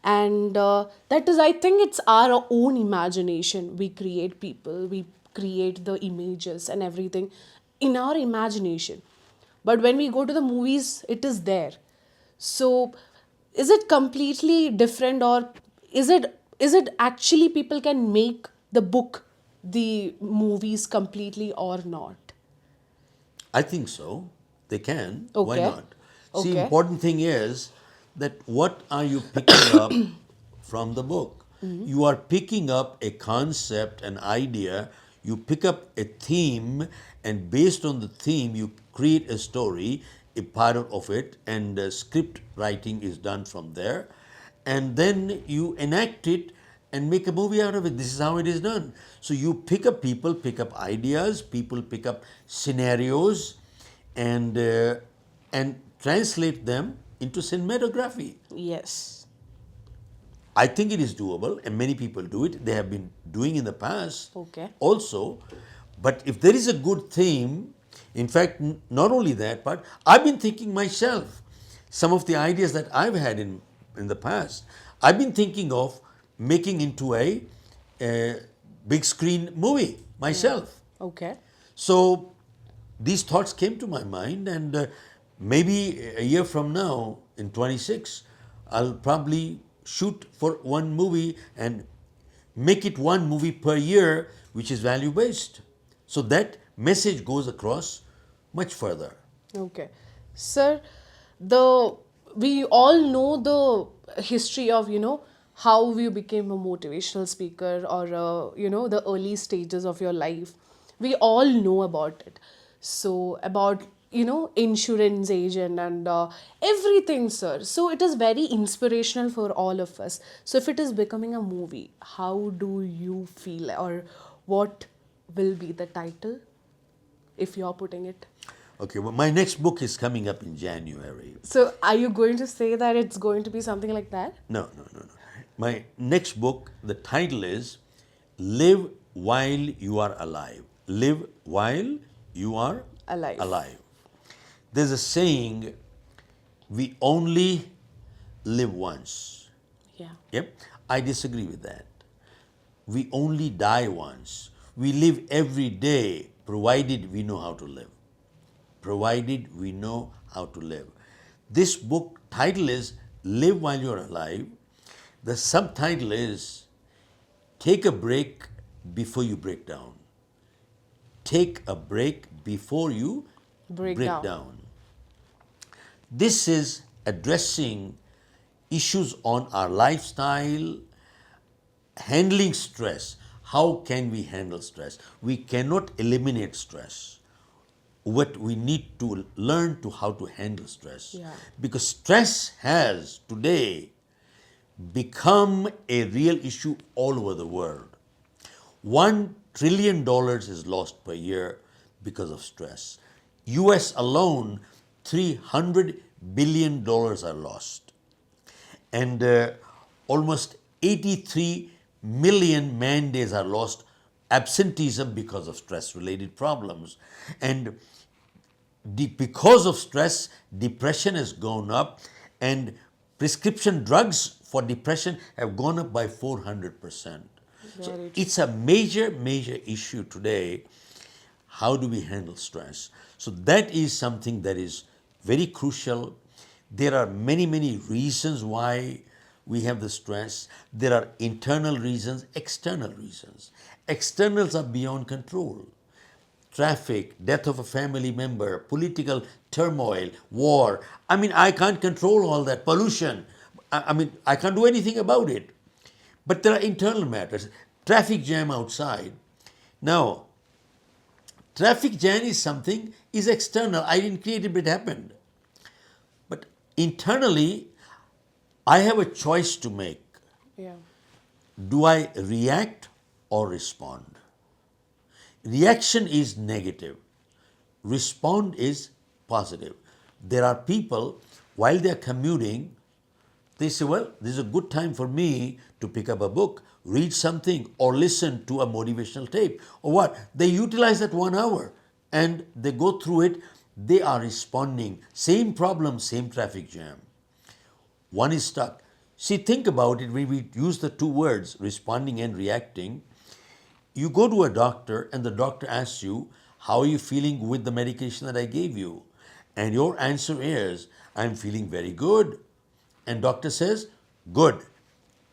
And that is, I think, it's our own imagination. We create people, we create the images and everything in our imagination, but when we go to the movies, it is there. So is it completely different, or is it actually people can make the book the movies completely, or not? I think so. They can. Why Okay. not? See, Okay. important thing is that what are you picking up from the book? You are picking up a concept, an idea. You pick up a theme, and based on the theme, you create a story, a part of it, and script writing is done from there. And then you enact it and make a movie out of it. This is how it is done. So you pick up people, pick up ideas, people pick up scenarios, and translate them into cinematography. Yes. I think it is doable, and many people do it. They have been doing in the past Okay. also. But if there is a good theme, in fact, not only that, but I've been thinking myself, some of the ideas that I've had in the past, I've been thinking of making into a big screen movie myself. Okay. So these thoughts came to my mind, and maybe a year from now, in 26, I'll probably shoot for one movie and make it one movie per year, which is value based. So that message goes across much further. Okay. Sir, the we all know the history of, how you became a motivational speaker, or the early stages of your life. We all know about it. So about, insurance agent and everything, sir. So it is very inspirational for all of us. So if it is becoming a movie, how do you feel, or what will be the title if you're putting it? Okay, well, my next book is coming up in January. So, are you going to say that it's going to be something like that? No, no, no, no. My next book, the title is Live While You Are Alive. Live While You Are Alive. Alive. There's a saying, we only live once. Yeah. Yep, I disagree with that. We only die once. We live every day, provided we know how to live. Provided we know how to live. This book title is Live While You're Alive. The subtitle is Take a Break Before You Break Down. Take a break before you Break break down. down. This is addressing issues on our lifestyle, handling stress. How can we handle stress? We cannot eliminate stress. What we need to learn to how to handle stress. Yeah. Because stress has today become a real issue all over the world. $1 trillion is lost per year because of stress. US alone, $300 billion are lost. And almost 83 million man days are lost absenteeism because of stress related problems. And because of stress, depression has gone up, and prescription drugs for depression have gone up by 400%. So Very true. it's a major, major issue today. How do we handle stress? So that is something that is very crucial. There are many, many reasons why we have the stress. There are internal reasons, external reasons. Externals are beyond control. Traffic, death of a family member, political turmoil, war. I mean, I can't control all that. Pollution. I mean, I can't do anything about it. But there are internal matters. Traffic jam outside. Now, traffic jam is something is external. I didn't create it, but it happened. But internally, I have a choice to make. Yeah. Do I react or respond? Reaction is negative. Respond is positive. There are people, while they're commuting, they say, well, this is a good time for me to pick up a book, read something, or listen to a motivational tape. Or what? They utilize that 1 hour and they go through it. They are responding. Same problem, same traffic jam. One is stuck. See, think about it when we use the two words, responding and reacting. You go to a doctor and the doctor asks you, how are you feeling with the medication that I gave you? And your answer is, I'm feeling very good. And doctor says, good.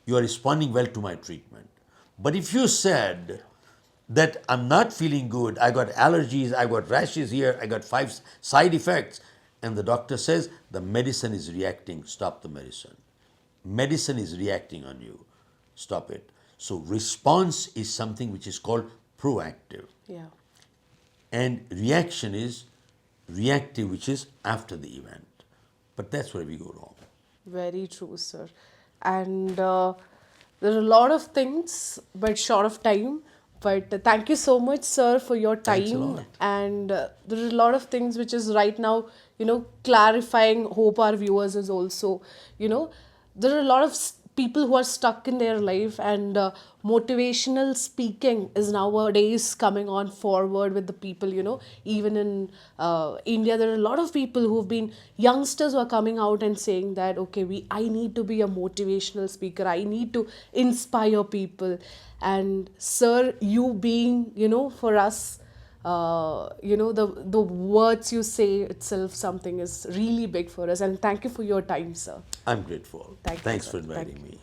You are responding well to my treatment. But if you said that I'm not feeling good, I got allergies, I got rashes here, I got 5 side effects, and the doctor says the medicine is reacting, stop the medicine. Medicine is reacting on you, stop it. So response is something which is called proactive, Yeah. and reaction is reactive, which is after the event. But that's where we go wrong. Very true, sir. And there are a lot of things, but short of time. But thank you so much, sir, for your Thanks a time. lot. And there are a lot of things which is right now, clarifying. Hope our viewers is also, there are a lot of people who are stuck in their life, and motivational speaking is nowadays coming on forward with the people. Even in India, there are a lot of people who've been youngsters who are coming out and saying that, okay, I need to be a motivational speaker, I need to inspire people. And sir, you being, for us, the words you say itself, something is really big for us. And thank you for your time, sir. I'm grateful. Thank you, Thanks sir. for Thank inviting you. me.